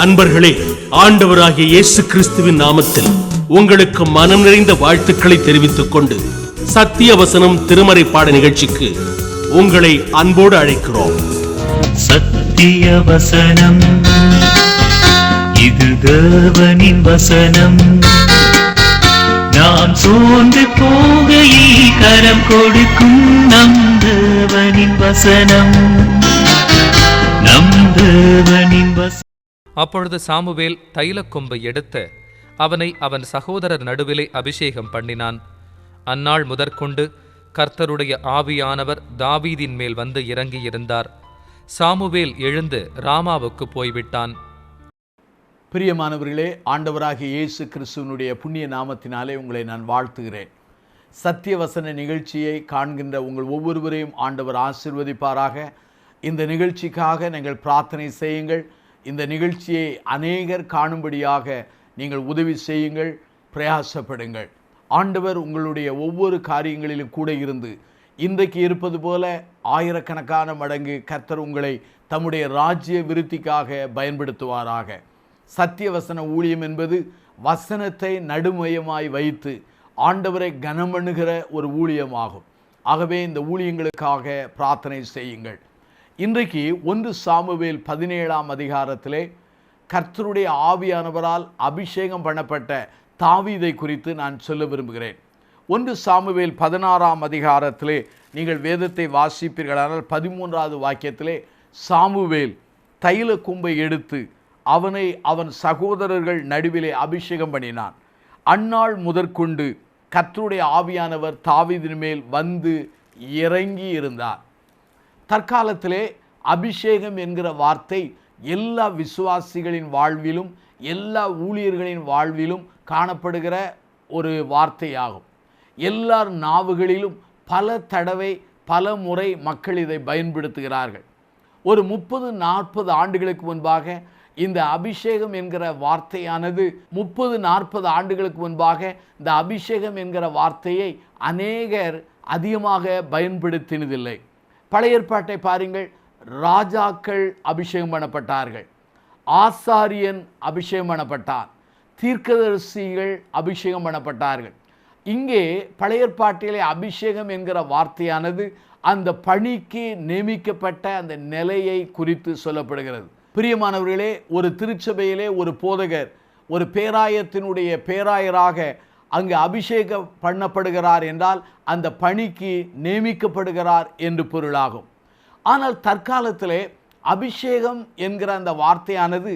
அன்பர்களே, ஆண்டவராகிய இயேசு கிறிஸ்துவின் நாமத்தில் உங்களுக்கு மனம் நிறைந்த வாழ்த்துக்களை தெரிவித்துக் கொண்டு சத்திய வசனம் திருமறை பாட நிகழ்ச்சிக்கு உங்களை அன்போடு அழைக்கிறோம். சத்திய வசனம், இது தேவனின் வசனம். நாம் சோர்ந்து போகையில் கரம் கொடுக்கும் நம் தேவனின் வசனம், நம் தேவனின் வசனம். அப்பொழுது சாமுவேல் தைலக்கொம்பை எடுத்து அவனை அவன் சகோதரர் நடுவிலே அபிஷேகம் பண்ணினான். அந்நாள் முதற்கொண்டு கர்த்தருடைய ஆவியானவர் தாவீதின் மேல் வந்து இறங்கியிருந்தார். சாமுவேல் எழுந்து ராமாவுக்கு போய்விட்டான். பிரியமானவர்களே, ஆண்டவராகிய இயேசு கிறிஸ்துவனுடைய புண்ணிய நாமத்தினாலே உங்களை நான் வாழ்த்துகிறேன். சத்தியவசன நிகழ்ச்சியை காண்கின்ற உங்கள் ஒவ்வொருவரையும் ஆண்டவர் ஆசீர்வதிப்பாராக. இந்த நிகழ்ச்சிக்காக நீங்கள் பிரார்த்தனை செய்யுங்கள். இந்த நிகழ்ச்சியை அநேகர் காணும்படியாக நீங்கள் உதவி செய்யுங்கள், பிரயாசப்படுங்கள். ஆண்டவர் உங்களுடைய ஒவ்வொரு காரியங்களிலும் கூட இருந்து இன்றைக்கு இருப்பது போல ஆயிரக்கணக்கான மடங்கு கர்த்தர் உங்களை தம்முடைய ராஜ்ய விருத்திக்காக பயன்படுத்துவாராக. சத்தியவசன ஊழியம் என்பது வசனத்தை நடுமையமாய் வைத்து ஆண்டவரை கனம் பண்ணுகிற ஒரு ஊழியமாகும். ஆகவே இந்த ஊழியங்களுக்காக பிரார்த்தனை செய்யுங்கள். இன்றைக்கு 1 சாமுவேல் 17ஆம் அதிகாரத்திலே கர்த்தருடைய ஆவியானவரால் அபிஷேகம் பண்ணப்பட்ட தாவீதை குறித்து நான் சொல்ல விரும்புகிறேன். 1 சாமுவேல் 16ஆம் அதிகாரத்திலே நீங்கள் வேதத்தை வாசிப்பீர்களானால் 13வது வாக்கியத்திலே சாமுவேல் தைல கொம்பை எடுத்து அவனை அவன் சகோதரர்கள் நடுவிலே அபிஷேகம் பண்ணினான். அந்நாள் முதற்கொண்டு கர்த்தருடைய ஆவியானவர் தாவீதின் மேல் வந்து இறங்கி இருந்தார். தற்காலத்திலே அபிஷேகம் என்கிற வார்த்தை எல்லா விசுவாசிகளின் வாழ்விலும் எல்லா ஊழியர்களின் வாழ்விலும் காணப்படுகிற ஒரு வார்த்தையாகும். எல்லார் நாவுகளிலும் பல தடவை பல முறை மக்கள் இதை பயன்படுத்துகிறார்கள். ஒரு 30-40 ஆண்டுகளுக்கு முன்பாக இந்த அபிஷேகம் என்கிற வார்த்தையானது 30-40 ஆண்டுகளுக்கு முன்பாக இந்த அபிஷேகம் என்கிற வார்த்தையை அநேகர் அதிகமாக பயன்படுத்தினதில்லை. பழைய ஏற்பாட்டை பாருங்கள், ராஜாக்கள் அபிஷேகம் பண்ணப்பட்டார்கள், ஆசாரியன் அபிஷேகம் பண்ணப்பட்டார், தீர்க்கதரிசிகள் அபிஷேகம் பண்ணப்பட்டார்கள். இங்கே பழைய ஏற்பாட்டிலே அபிஷேகம் என்கிற வார்த்தையானது அந்த பணிக்கு நியமிக்கப்பட்ட அந்த நிலையை குறித்து சொல்லப்படுகிறது. பிரியமானவர்களே, ஒரு திருச்சபையிலே ஒரு போதகர் ஒரு பேராயத்தினுடைய பேராயராக அங்கு அபிஷேகம் பண்ணப்படுகிறார் என்றால் அந்த பணிக்கு நியமிக்கப்படுகிறார் என்று பொருளாகும். ஆனால் தற்காலத்திலே அபிஷேகம் என்கிற அந்த வார்த்தையானது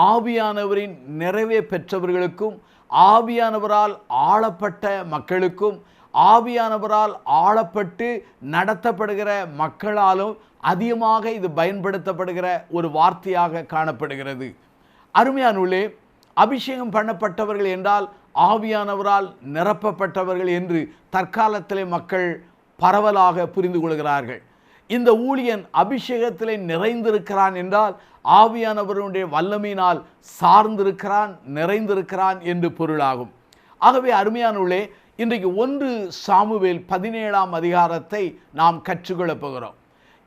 ஆவியானவரின் நிறைவே பெற்றவர்களுக்கும் ஆவியானவரால் ஆளப்பட்ட மக்களுக்கும் ஆவியானவரால் ஆளப்பட்டு நடத்தப்படுகிற மக்களாலும் அதிகமாக இது பயன்படுத்தப்படுகிற ஒரு வார்த்தையாக காணப்படுகிறது. அருமையானவர்களே, அபிஷேகம் பண்ணப்பட்டவர்கள் என்றால் ஆவியானவரால் நிரப்பப்பட்டவர்கள் என்று தற்காலத்திலே மக்கள் பரவலாக புரிந்து கொள்கிறார்கள். இந்த ஊழியன் அபிஷேகத்திலே நிறைந்திருக்கிறான் என்றால் ஆவியானவருடைய வல்லமையினால் சார்ந்திருக்கிறான், நிறைந்திருக்கிறான் என்று பொருளாகும். ஆகவே அருமையானவர்களே, இன்றைக்கு 1 சாமுவேல் 17ஆம் அதிகாரத்தை நாம் கற்றுக்கொள்ளப் போகிறோம்.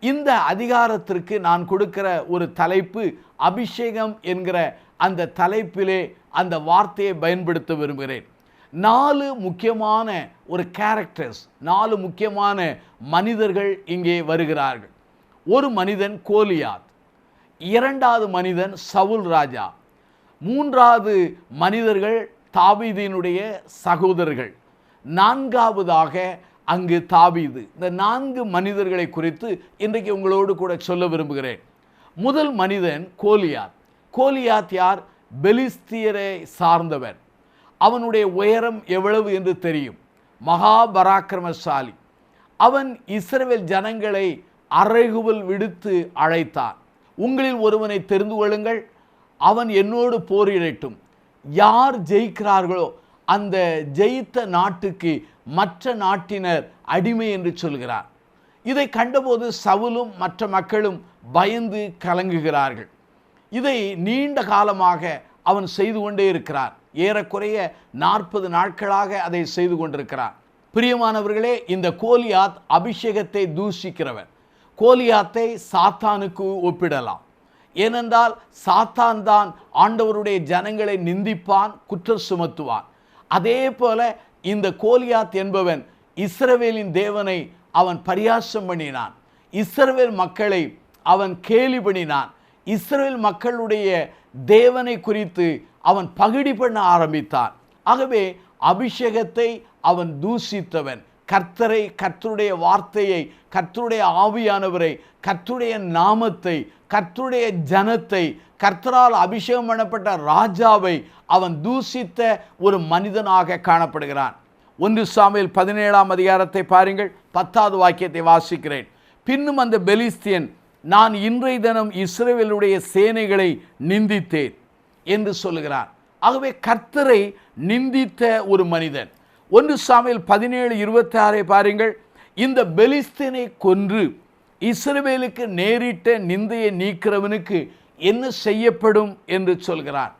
இந்த அதிகாரத்திற்கு நான் கொடுக்கிற ஒரு தலைப்பு அபிஷேகம் என்கிற அந்த தலைப்பிலே அந்த வார்த்தையை பயன்படுத்த விரும்புகிறேன். 4 முக்கியமான ஒரு கேரக்டர்ஸ், 4 முக்கியமான மனிதர்கள் இங்கே வருகிறார்கள். ஒரு மனிதன் கோலியாத், 2வது மனிதன் சவுல் ராஜா, 3வது மனிதர்கள் தாவீதினுடைய சகோதரர்கள், 4வதாக அங்கு தாவீது. இந்த 4 மனிதர்களை குறித்து இன்றைக்கு உங்களோடு கூட சொல்ல விரும்புகிறேன். முதல் மனிதன் கோலியாத். கோலியாத் யார்? பெலிஸ்தியரை சார்ந்தவர். அவனுடைய உயரம் எவ்வளவு என்று தெரியும். மகாபராக்கிரமசாலி. அவன் இஸ்ரவேல் ஜனங்களை அறைகூவல் விடுத்து அழைத்தான். உங்களில் ஒருவனை தெரிந்து கொள்ளுங்கள், அவன் என்னோடு போரிடட்டும். யார் ஜெயிக்கிறார்களோ அந்த ஜெயித்த நாட்டுக்கு மற்ற நாட்டினர் அடிமை என்று சொல்கிறார். இதை கண்டபோது சவுலும் மற்ற மக்களும் பயந்து கலங்குகிறார்கள். இதை நீண்ட காலமாக அவன் செய்து கொண்டே இருக்கிறார். ஏறக்குறைய 40 நாட்களாக அதை செய்து கொண்டிருக்கிறார். பிரியமானவர்களே, இந்த கோலியாத் அபிஷேகத்தை தூஷிக்கிறவன். கோலியாத்தை சாத்தானுக்கு ஒப்பிடலாம். ஏனென்றால் சாத்தான் தான் ஆண்டவருடைய ஜனங்களை நிந்திப்பான், குற்றம் சுமத்துவான். அதே போல இந்த கோலியாத் என்பவன் இஸ்ரவேலின் தேவனை அவன் பரியாசம் பண்ணினான். இஸ்ரவேல் மக்களை அவன் கேலி பண்ணினான். இஸ்ரவேல் மக்களுடைய தேவனை குறித்து அவன் பகிடி பண்ண ஆரம்பித்தான். ஆகவே அபிஷேகத்தை அவன் தூஷித்தவன். கர்த்தரை, கர்த்தருடைய வார்த்தையை, கர்த்தருடைய ஆவியானவரை, கர்த்தருடைய நாமத்தை, கர்த்தருடைய ஜனத்தை, கர்த்தரால் அபிஷேகம் பண்ணப்பட்ட ராஜாவை அவன் தூஷித்த ஒரு மனிதனாக காணப்படுகிறான். 1 சாமுவேல் 17ஆம் அதிகாரத்தை பாருங்கள். 10வது வாக்கியத்தை வாசிக்கிறேன். பின்னும் அந்த பெலிஸ்தியன், நான் இன்றைய தினம் இஸ்ரவேலுடைய சேனைகளை நிந்தித்தேன் என்று சொல்லுகிறான். ஆகவே கர்த்தரை நிந்தித்த ஒரு மனிதன். 1 சாமுவேல் 17:26 பாருங்கள். இந்த பெலிஸ்தியனை கொன்று இஸ்ரவேலுக்கு நேரிட்ட நிந்தையை நீக்கிறவனுக்கு என்ன செய்யப்படும் என்று சொல்கிறான்.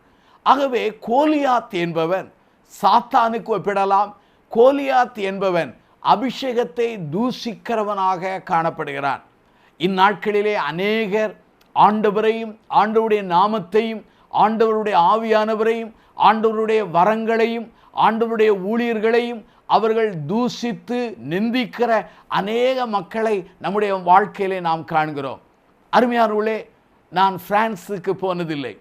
ஆகவே கோலியாத் என்பவன் சாத்தானுக்கு ஒப்பிடலாம். கோலியாத் என்பவன் அபிஷேகத்தை தூஷிக்கிறவனாக காணப்படுகிறான். இந்நாட்களிலே அநேகர் ஆண்டவரையும், ஆண்டவருடைய நாமத்தையும், ஆண்டவருடைய ஆவியானவரையும், ஆண்டவருடைய வரங்களையும், ஆண்டவருடைய ஊழியர்களையும் அவர்கள் தூஷித்து நிந்திக்கிற அநேக மக்களை நம்முடைய வாழ்க்கையிலே நாம் காண்கிறோம். அருமையானவர்களே, நான் பிரான்ஸுக்கு போனதில்லை.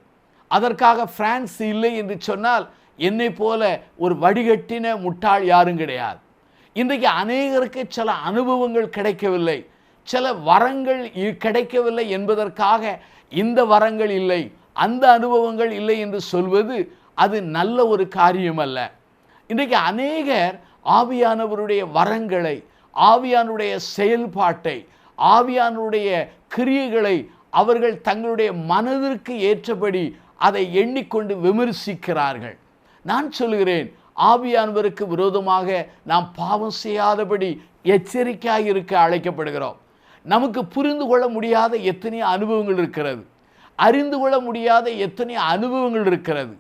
அதற்காக பிரான்ஸ் இல்லை என்று சொன்னால் என்னை போல ஒரு வடிகட்டின முட்டாள் யாரும் கிடையாது. இன்றைக்கு அநேகருக்கு சில அனுபவங்கள் கிடைக்கவில்லை, சில வரங்கள் கிடைக்கவில்லை என்பதற்காக இந்த வரங்கள் இல்லை, அந்த அனுபவங்கள் இல்லை என்று சொல்வது அது நல்ல ஒரு காரியம் அல்ல. இன்றைக்கு அநேகர் ஆவியானவருடைய வரங்களை, ஆவியானுடைய செயல்பாட்டை, ஆவியானுடைய கிரியைகளை அவர்கள் தங்களுடைய மனதிற்கு ஏற்றபடி அதை எண்ணிக்கொண்டு விமர்சிக்கிறார்கள். நான் சொல்கிறேன், ஆவியானவருக்கு விரோதமாக நாம் பாவம் செய்யாதபடி எச்சரிக்கையாக இருக்க அழைக்கப்படுகிறோம். நமக்கு புரிந்து கொள்ள முடியாத எத்தனை அனுபவங்கள் இருக்கிறது, அறிந்து கொள்ள முடியாத எத்தனை அனுபவங்கள் இருக்கிறது,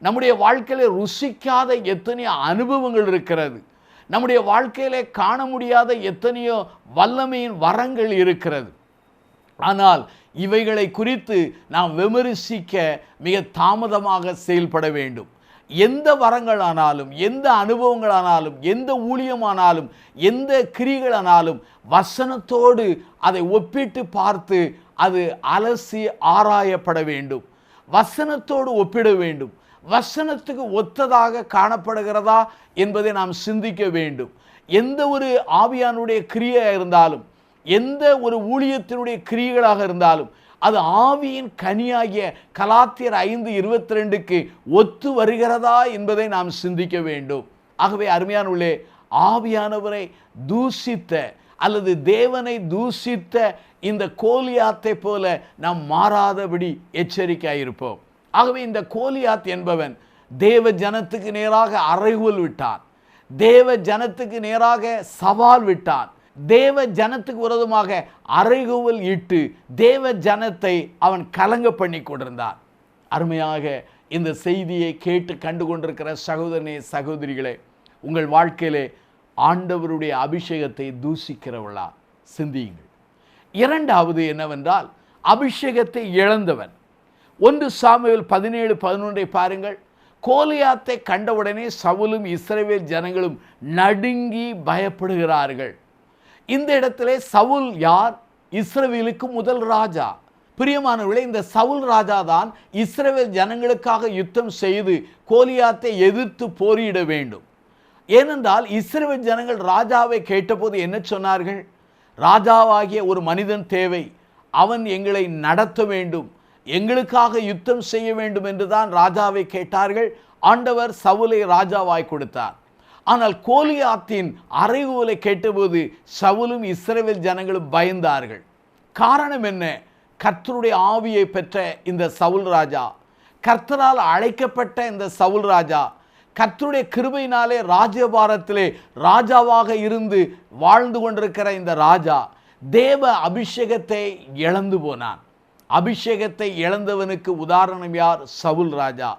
நம்முடைய வாழ்க்கையில் ருசிக்காத எத்தனை அனுபவங்கள் இருக்கிறது, நம்முடைய வாழ்க்கையிலே காண முடியாத எத்தனையோ வல்லமையின் வரங்கள் இருக்கிறது. ஆனால் இவைகளை குறித்து நாம் விமர்சிக்க மிக தாமதமாக செயல்பட வேண்டும். எந்த வரங்களானாலும், எந்த அனுபவங்களானாலும், எந்த ஊழியமானாலும், எந்த கிரிகளானாலும் வசனத்தோடு அதை ஒப்பிட்டு பார்த்து அது அலசி ஆராயப்பட வேண்டும். வசனத்தோடு ஒப்பிட வேண்டும். வசனத்துக்கு ஒத்ததாக காணப்படுகிறதா என்பதை நாம் சிந்திக்க வேண்டும். எந்த ஒரு ஆவியானுடைய கிரியையாக இருந்தாலும், எந்த ஒரு ஊழியத்தினுடைய கிரியைகளாக இருந்தாலும் அது ஆவியின் கனியாகிய கலாத்தியர் 5:22க்கு ஒத்து வருகிறதா என்பதை நாம் சிந்திக்க வேண்டும். ஆகவே அருமையானவர்களே, ஆவியானவரை தூஷித்த அல்லது தேவனை தூஷித்த இந்த கோலியாத்தை போல நாம் மாறாதபடி எச்சரிக்கையாயிருப்போம். ஆகவே இந்த கோலியாத் என்பவன் தேவ ஜனத்துக்கு நேராக அறைகூவல் விட்டான், தேவ ஜனத்துக்கு நேராக சவால் விட்டான், தேவ ஜனத்துக்கு விரோதமாக அறைகூவல் இட்டு தேவ ஜனத்தை அவன் கலங்க பண்ணி கொண்டிருந்தான். அருமையாக இந்த செய்தியை கேட்டு கண்டு கொண்டிருக்கிற சகோதரனே, சகோதரிகளே, உங்கள் வாழ்க்கையிலே ஆண்டவருடைய அபிஷேகத்தை தூஷிக்கிறவளா சிந்தியுங்கள். இரண்டாவது என்னவென்றால், அபிஷேகத்தை இழந்தவன். 1 சாமுவேல் 17:11 பாருங்கள். கோலியாத்தை கண்டவுடனே சவுலும் இஸ்ரவேல் ஜனங்களும் நடுங்கி பயப்படுகிறார்கள். இந்த இடத்திலே சவுல் யார்? இஸ்ரவேலுக்கு முதல் ராஜா. பிரியமானவர்களே, இந்த சவுல் ராஜா தான் இஸ்ரவேல் ஜனங்களுக்காக யுத்தம் செய்து கோலியாத்தை எதிர்த்து போரிட வேண்டும். ஏனென்றால் இஸ்ரவேல் ஜனங்கள் ராஜாவை கேட்டபோது என்ன சொன்னார்கள்? ராஜாவாகிய ஒரு மனிதன் தேவை, அவன் எங்களை நடத்த வேண்டும், எங்களுக்காக யுத்தம் செய்ய வேண்டும் என்றுதான் ராஜாவை கேட்டார்கள். ஆண்டவர் சவுலை ராஜாவாய் கொடுத்தார். ஆனால் கோலியாத்தின் அறைகூவலை கேட்டபோது சவுலும் இஸ்ரவேல் ஜனங்களும் பயந்தார்கள். காரணம் என்ன? கர்த்தருடைய ஆவியை பெற்ற இந்த சவுல் ராஜா, கர்த்தரால் அழைக்கப்பட்ட இந்த சவுல் ராஜா, கர்த்தருடைய கிருபையினாலே ராஜபாரத்திலே ராஜாவாக இருந்து வாழ்ந்து கொண்டிருக்கிற இந்த ராஜா தேவ அபிஷேகத்தை இழந்து போனான். அபிஷேகத்தை இழந்தவனுக்கு உதாரணம் யார்? சவுல் ராஜா.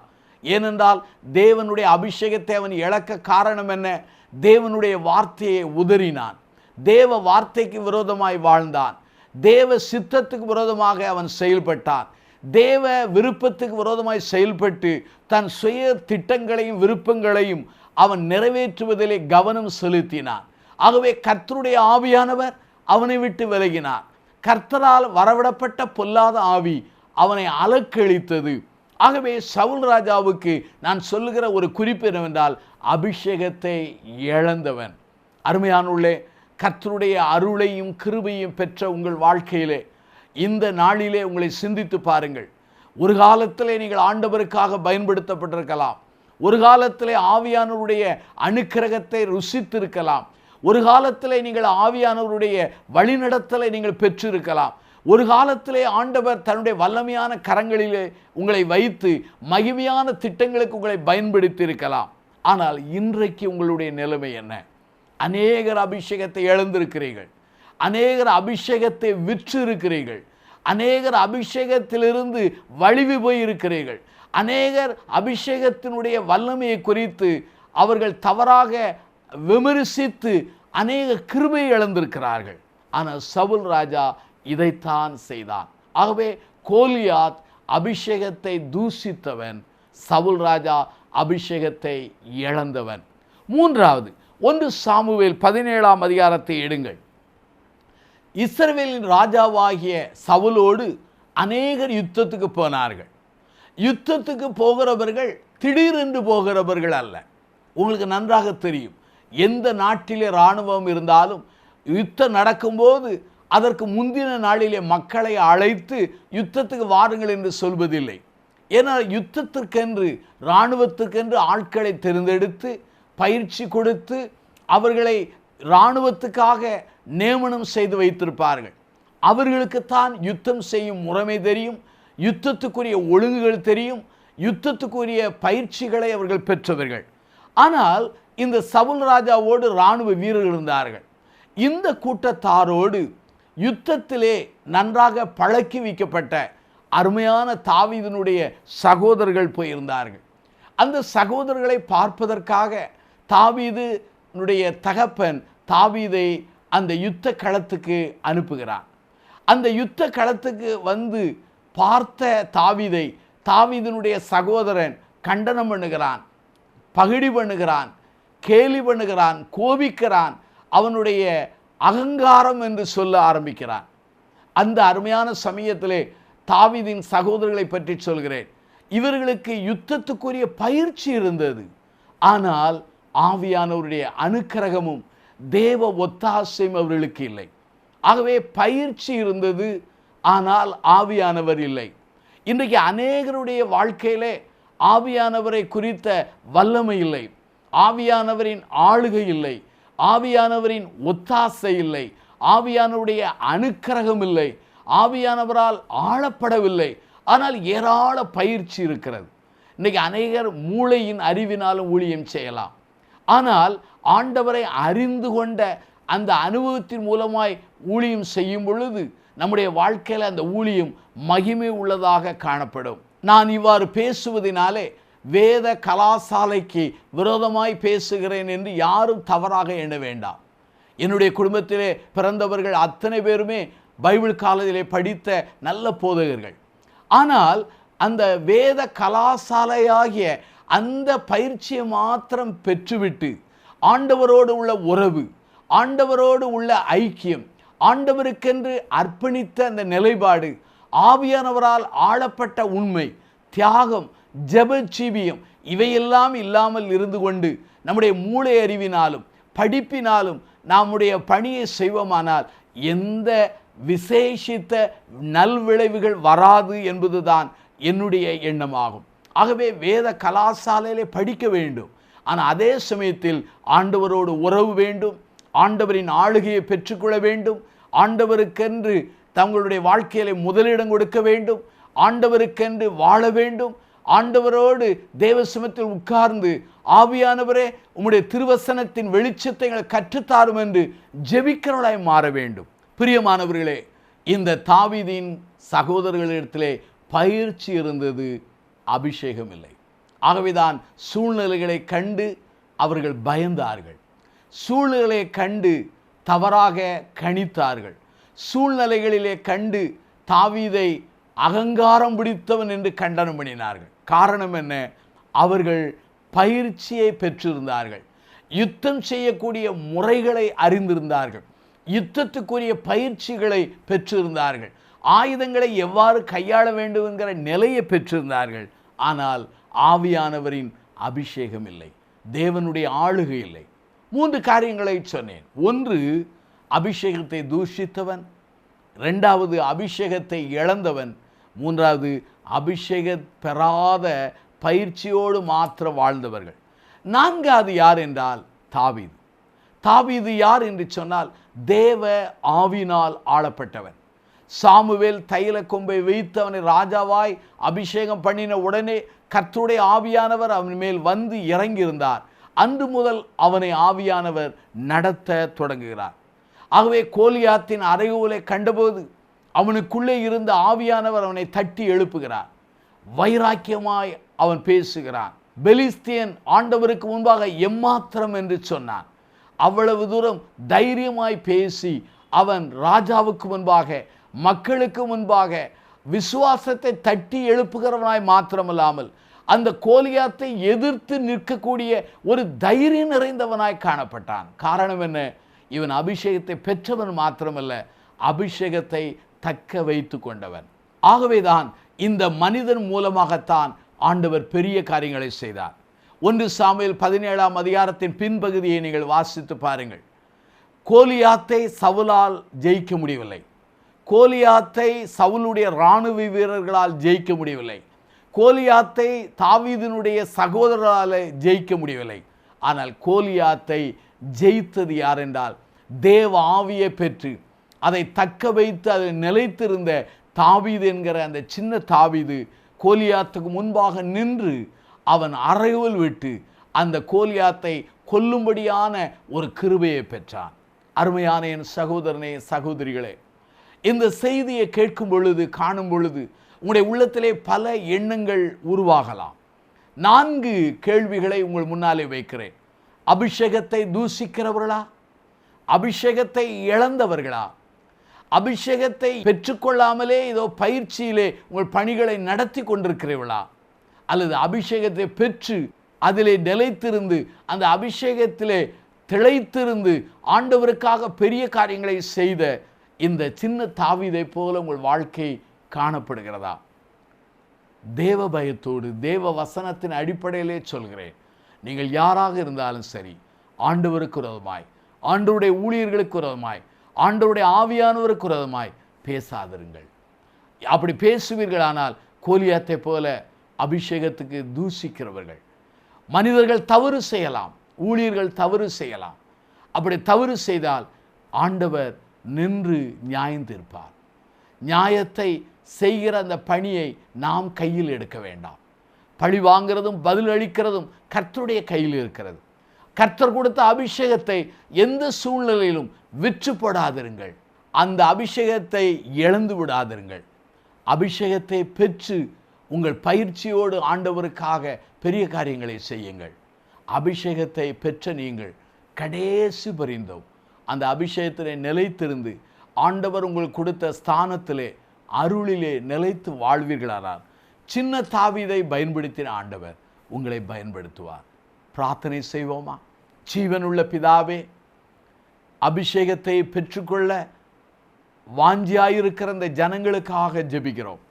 ஏனென்றால் தேவனுடைய அபிஷேகத்தை அவன் இழக்க காரணம் என்ன? தேவனுடைய வார்த்தையை உதறினான், தேவ வார்த்தைக்கு விரோதமாய் வாழ்ந்தான், தேவ சித்தத்துக்கு விரோதமாக அவன் செயல்பட்டான். தேவ விருப்பத்துக்கு விரோதமாய் செயல்பட்டு தன் சுய திட்டங்களையும் விருப்பங்களையும் அவன் நிறைவேற்றுவதிலே கவனம் செலுத்தினான். ஆகவே கர்த்தருடைய ஆவியானவர் அவனை விட்டு விலகினார். கர்த்தரால் வரவிடப்பட்ட பொல்லாத ஆவி அவனை அலக்களித்தது. ஆகவே சவுல் ராஜாவுக்கு நான் சொல்லுகிற ஒரு குறிப்பு என்னவென்றால், அபிஷேகத்தை இழந்தவன். அருமையானுள்ளே, கர்த்தருடைய அருளையும் கிருபையும் பெற்ற உங்கள் வாழ்க்கையிலே இந்த நாளிலே உங்களை சிந்தித்து பாருங்கள். ஒரு காலத்திலே நீங்கள் ஆண்டவருக்காக பயன்படுத்தப்பட்டிருக்கலாம். ஒரு காலத்திலே ஆவியானவருடைய அனுக்கிரகத்தை ருசித்திருக்கலாம். ஒரு காலத்திலே நீங்கள் ஆவியானவருடைய வழிநடத்தலை நீங்கள் பெற்றிருக்கலாம். ஒரு காலத்திலே ஆண்டவர் தன்னுடைய வல்லமையான கரங்களிலே உங்களை வைத்து மகிமையான திட்டங்களுக்கு உங்களை பயன்படுத்தி இருக்கலாம். ஆனால் இன்றைக்கு உங்களுடைய நிலைமை என்ன? அநேகர் அபிஷேகத்தை இழந்திருக்கிறீர்கள். அநேகர் அபிஷேகத்தை விற்று இருக்கிறீர்கள். அநேகர் அபிஷேகத்திலிருந்து வழிவு போயிருக்கிறீர்கள். அநேகர் அபிஷேகத்தினுடைய வல்லமையை குறித்து அவர்கள் தவறாக விமர்சித்து அநேக கிருபையை இழந்திருக்கிறார்கள். ஆனால் சவுல் ராஜா இதைத்தான் செய்தான். ஆகவே கோலியாத் அபிஷேகத்தை தூஷித்தவன், சவுல் ராஜா அபிஷேகத்தை இழந்தவன். மூன்றாவது, 1 சாமுவேல் 17ஆம் அதிகாரத்தை எடுங்கள். இஸ்ரவேலின் ராஜாவாகிய சவுலோடு அநேகர் யுத்தத்துக்கு போனார்கள். யுத்தத்துக்கு போகிறவர்கள் திடீரென்று போகிறவர்கள் அல்ல. உங்களுக்கு நன்றாக தெரியும், எந்த நாட்டிலே இராணுவம் இருந்தாலும் யுத்தம் நடக்கும்போது அதற்கு முந்தின நாளிலே மக்களை அழைத்து யுத்தத்துக்கு வாருங்கள் என்று சொல்வதில்லை. ஏனால் யுத்தத்திற்கென்று இராணுவத்திற்கென்று ஆட்களை தேர்ந்தெடுத்து பயிற்சி கொடுத்து அவர்களை இராணுவத்துக்காக நியமனம் செய்து வைத்திருப்பார்கள். அவர்களுக்குத்தான் யுத்தம் செய்யும் முறைமை தெரியும், யுத்தத்துக்குரிய ஒழுங்குகள் தெரியும், யுத்தத்துக்குரிய பயிற்சிகளை அவர்கள் பெற்றவர்கள். ஆனால் இந்த சவுல் ராஜாவோடு இராணுவ வீரர்கள் இருந்தார்கள். இந்த கூட்டத்தாரோடு யுத்தத்திலே நன்றாக பழக்கி வைக்கப்பட்ட அருமையான தாவீதினுடைய சகோதரர்கள் போயிருந்தார்கள். அந்த சகோதரர்களை பார்ப்பதற்காக தாவீதினுடைய தகப்பன் தாவீதை அந்த யுத்த களத்துக்கு அனுப்புகிறான். அந்த யுத்த களத்துக்கு வந்து பார்த்த தாவீதை தாவீதினுடைய சகோதரன் கண்டனம் பண்ணுகிறான், பகிடி பண்ணுகிறான், கேலி பண்ணுகிறான், கோபிக்கிறான். அவனுடைய அகங்காரம் என்று சொல்ல ஆரம்பிக்கிறான். அந்த அருமையான சமயத்திலே தாவீதின் சகோதரர்களை பற்றி சொல்கிறேன். இவர்களுக்கு யுத்தத்துக்குரிய பயிற்சி இருந்தது. ஆனால் ஆவியானவருடைய அனுக்கிரகமும் தேவ ஒத்தாசையும் அவர்களுக்கு இல்லை. ஆகவே பயிற்சி இருந்தது, ஆனால் ஆவியானவர் இல்லை. இன்றைக்கு அநேகருடைய வாழ்க்கையிலே ஆவியானவரை குறித்த வல்லமை இல்லை, ஆவியானவரின் ஆளுகை இல்லை, ஆவியானவரின் ஒத்தாசை இல்லை, ஆவியானவருடைய அனுக்கிரகம் இல்லை, ஆவியானவரால் ஆளப்படவில்லை. ஆனால் ஏராள பயிற்சி இருக்கிறது. இன்றைக்கி அநேகர் மூளையின் அறிவினாலும் ஊழியம் செய்யலாம். ஆனால் ஆண்டவரை அறிந்து கொண்ட அந்த அனுபவத்தின் மூலமாய் ஊழியம் செய்யும் பொழுது நம்முடைய வாழ்க்கையில் அந்த ஊழியம் மகிமை உள்ளதாக காணப்படும். நான் இவ்வாறு பேசுவதனாலே வேத கலாசாலைக்கு விரோதமாய் பேசுகிறேன் என்று யாரும் தவறாக எண்ண வேண்டாம். என்னுடைய குடும்பத்திலே பிறந்தவர்கள் அத்தனை பேருமே பைபிள் காலத்திலே படித்த நல்ல போதகர்கள். ஆனால் அந்த வேத கலாசாலையாகிய அந்த பயிற்சியை மாத்திரம் பெற்றுவிட்டு ஆண்டவரோடு உள்ள உறவு, ஆண்டவரோடு உள்ள ஐக்கியம், ஆண்டவருக்கென்று அர்ப்பணித்த அந்த நிலைப்பாடு, ஆவியானவரால் ஆளப்பட்ட உண்மை, தியாகம், ஜெபஜீவியம் இவையெல்லாம் இல்லாமல் இருந்து கொண்டு நம்முடைய மூளை அறிவினாலும் படிப்பினாலும் நம்முடைய பணியை செய்வோமானால் எந்த விசேஷித்த நல்விளைவுகள் வராது என்பதுதான் என்னுடைய எண்ணமாகும். ஆகவே வேத கலாசாலையிலே படிக்க வேண்டும். ஆனால் அதே சமயத்தில் ஆண்டவரோடு உறவு வேண்டும், ஆண்டவரின் ஆளுகையை பெற்றுக்கொள்ள வேண்டும், ஆண்டவருக்கென்று தங்களுடைய வாழ்க்கையிலே முதலிடம் கொடுக்க வேண்டும், ஆண்டவருக்கென்று வாழ வேண்டும், ஆண்டவரோடு தேவசமத்தில் உட்கார்ந்து ஆவியானவரே உம்முடைய திருவசனத்தின் வெளிச்சத்தை எங்களை கற்றுத்தாரும் என்று ஜெபிக்கிறவர்களாய் மாற வேண்டும். பிரியமானவர்களே, இந்த தாவீதின் சகோதரர்களிடத்திலே பயிற்சி இருந்தது, அபிஷேகம் இல்லை. ஆகவேதான் சூழ்நிலைகளை கண்டு அவர்கள் பயந்தார்கள், சூழ்நிலைகளை கண்டு தவறாக கணித்தார்கள், சூழ்நிலைகளிலே கண்டு தாவீதை அகங்காரம் பிடித்தவன் என்று கண்டனம் பண்ணினார்கள். காரணம் என்ன? அவர்கள் பயிற்சியை பெற்றிருந்தார்கள், யுத்தம் செய்யக்கூடிய முறைகளை அறிந்திருந்தார்கள், யுத்தத்துக்குரிய பயிற்சிகளை பெற்றிருந்தார்கள், ஆயுதங்களை எவ்வாறு கையாள வேண்டும் என்கிற நிலையை பெற்றிருந்தார்கள். ஆனால் ஆவியானவரின் அபிஷேகம் இல்லை, தேவனுடைய ஆளுகை இல்லை. 3 காரியங்களை சொன்னேன். 1, அபிஷேகத்தை தூஷித்தவன். 2வது, அபிஷேகத்தை இழந்தவன். 3வது, அபிஷேக பெறாத பயிற்சியோடு மாத்திரம் வாழ்ந்தவர்கள். 4வது யார் என்றால் தாவீது. தாவீது யார் என்று சொன்னால் தேவ ஆவியினால் ஆளப்பட்டவன். சாமுவேல் தைல கொம்பை வைத்து அவனை ராஜாவாய் அபிஷேகம் பண்ணின உடனே கர்த்தருடைய ஆவியானவர் அவன் மேல் வந்து இறங்கியிருந்தார். அன்று முதல் அவனை ஆவியானவர் நடத்த தொடங்குகிறார். ஆகவே கோலியாத்தின் அறைகூலை கண்டபோது அவனுக்குள்ளே இருந்த ஆவியானவர் அவனை தட்டி எழுப்புகிறார். வைராக்கியமாய் அவன் பேசுகிறான். பெலிஸ்தியன் ஆண்டவருக்கு முன்பாக எம்மாத்திரம் என்று சொன்னான். அவ்வளவு தூரம் தைரியமாய் பேசி அவன் ராஜாவுக்கு முன்பாக, மக்களுக்கு முன்பாக விசுவாசத்தை தட்டி எழுப்புகிறவனாய் மாத்திரமல்லாமல் அந்த கோலியாத்தை எதிர்த்து நிற்கக்கூடிய ஒரு தைரியம் நிறைந்தவனாய் காணப்பட்டான். காரணம் என்ன? இவன் அபிஷேகத்தை பெற்றவன் மாத்திரமல்ல, அபிஷேகத்தை தக்க வைத்து கொண்டவன். ஆகவேதான் இந்த மனிதன் மூலமாகத்தான் ஆண்டவர் பெரிய காரியங்களை செய்தார். 1 சாமுவேல் 17ஆம் அதிகாரத்தின் பின்பகுதியை நீங்கள் வாசித்து பாருங்கள். கோலியாத்தை சவுலால் ஜெயிக்க முடியவில்லை, கோலியாத்தை சவுலுடைய இராணுவ வீரர்களால் ஜெயிக்க முடியவில்லை, கோலியாத்தை தாவீதினுடைய சகோதரரால் ஜெயிக்க முடியவில்லை. ஆனால் கோலியாத்தை ஜெயித்தது யார் என்றால் தேவ ஆவியை பெற்று அதை தக்க வைத்து அதில் நிலைத்திருந்த தாவீது என்கிற அந்த சின்ன தாவீது கோலியாத்துக்கு முன்பாக நின்று அவன் அறையுள் விட்டு அந்த கோலியாத்தை கொல்லும்படியான ஒரு கிருபையை பெற்றான். அருமையான என் சகோதரனே, சகோதரிகளே, இந்த செய்தியை கேட்கும் பொழுது, காணும் பொழுது உங்களுடைய உள்ளத்திலே பல எண்ணங்கள் உருவாகலாம். 4 கேள்விகளை உங்கள் முன்னாலே வைக்கிறேன். அபிஷேகத்தை தூசிக்கிறவர்களா? அபிஷேகத்தை இழந்தவர்களா? அபிஷேகத்தை பெற்றுக்கொள்ளாமலே ஏதோ பயிற்சியிலே உங்கள் பணிகளை நடத்தி கொண்டிருக்கிறீர்களா? அல்லது அபிஷேகத்தை பெற்று அதிலே நிலைத்திருந்து அந்த அபிஷேகத்திலே திளைத்திருந்து ஆண்டவருக்காக பெரிய காரியங்களை செய்த இந்த சின்ன தாவீதை போல உங்கள் வாழ்க்கை காணப்படுகிறதா? தேவ பயத்தோடு தேவ வசனத்தின் அடிப்படையிலே சொல்கிறேன், நீங்கள் யாராக இருந்தாலும் சரி, ஆண்டவருக்கு விரோதமாய், ஆண்டவருடைய ஊழியர்களுக்கு விரோதமாய், ஆண்டவருடைய ஆவியானவருக்கு விரோதமாய் பேசாதிருங்கள். அப்படி பேசுவீர்களானால் கோலியாத்தை போல அபிஷேகத்துக்கு தூசிக்கிறவர்கள். மனிதர்கள் தவறு செய்யலாம், ஊழியர்கள் தவறு செய்யலாம். அப்படி தவறு செய்தால் ஆண்டவர் நின்று நியாயம் தீர்ப்பார். நியாயத்தை செய்கிற அந்த பணியை நாம் கையில் எடுக்க வேண்டாம். பழி வாங்கிறதும் பதில் அளிக்கிறதும் கர்த்தருடைய கையில் இருக்கிறது. கர்த்தர் கொடுத்த அபிஷேகத்தை எந்த சூழ்நிலையிலும் விற்று போடாதிருங்கள். அந்த அபிஷேகத்தை இழந்து விடாதிருங்கள். அபிஷேகத்தை பெற்று உங்கள் பயிற்சியோடு ஆண்டவருக்காக பெரிய காரியங்களை செய்யுங்கள். அபிஷேகத்தை பெற்ற நீங்கள் கடைசி பரிந்தும் அந்த அபிஷேகத்திலே நிலைத்திருந்து ஆண்டவர் உங்களுக்கு கொடுத்த ஸ்தானத்திலே அருளிலே நிலைத்து வாழ்வீர்களானால் சின்ன தாவீதை பயன்படுத்தின ஆண்டவர் உங்களை பயன்படுத்துவார். பிரார்த்தனை செய்வோமா? ஜீவனுள்ள பிதாவே, அபிஷேகத்தை பெற்றுக்கொள்ள வாஞ்சியாயிருக்கிற இந்த ஜனங்களுக்காக ஜெபிக்கிறோம்.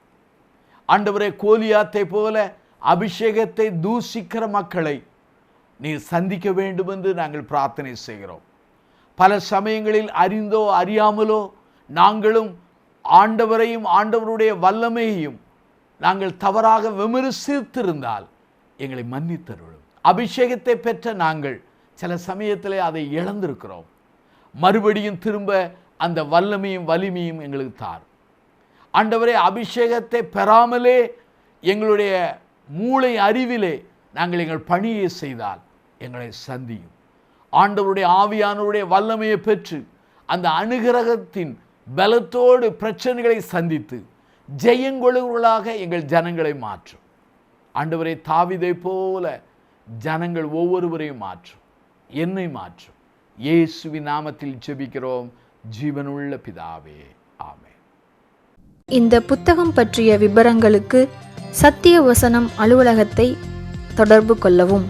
ஆண்டவரே, கோலியாத்தை போல அபிஷேகத்தை தூசிக்கிற மக்களை நீர் சந்திக்க வேண்டும் என்று நாங்கள் பிரார்த்தனை செய்கிறோம். பல சமயங்களில் அறிந்தோ அறியாமலோ நாங்களும் ஆண்டவரையும் ஆண்டவருடைய வல்லமையையும் நாங்கள் தவறாக விமர்சித்திருந்தால் எங்களை மன்னித்தருளும். அபிஷேகத்தை பெற்ற நாங்கள் சில சமயத்தில் அதை இழந்திருக்கிறோம். மறுபடியும் திரும்ப அந்த வல்லமையும் வலிமையும் எங்களுக்கு தார். ஆண்டவரே, அபிஷேகத்தை பெறாமலே எங்களுடைய மூளை அறிவிலே நாங்கள் எங்கள் பணியை செய்தால் எங்களை சந்தியும். ஆண்டவருடைய ஆவியானவருடைய வல்லமையை பெற்று அந்த அனுகிரகத்தின் பலத்தோடு பிரச்சனைகளை சந்தித்து ஜெயங்கொள்ளுவர்களாக எங்கள் ஜனங்களை மாற்றும். ஆண்டவரே, தாவீதை போல ஜனங்கள் ஒவ்வொருவரையும் மாற்றும், என்னை மாற்றும். இயேசுவின் நாமத்தில் ஜெபிக்கிறோம் ஜீவனுள்ள பிதாவே, ஆமென். இந்த புத்தகம் பற்றிய விபரங்களுக்கு சத்திய வசனம் அலுவலகத்தை தொடர்பு கொள்ளவும்.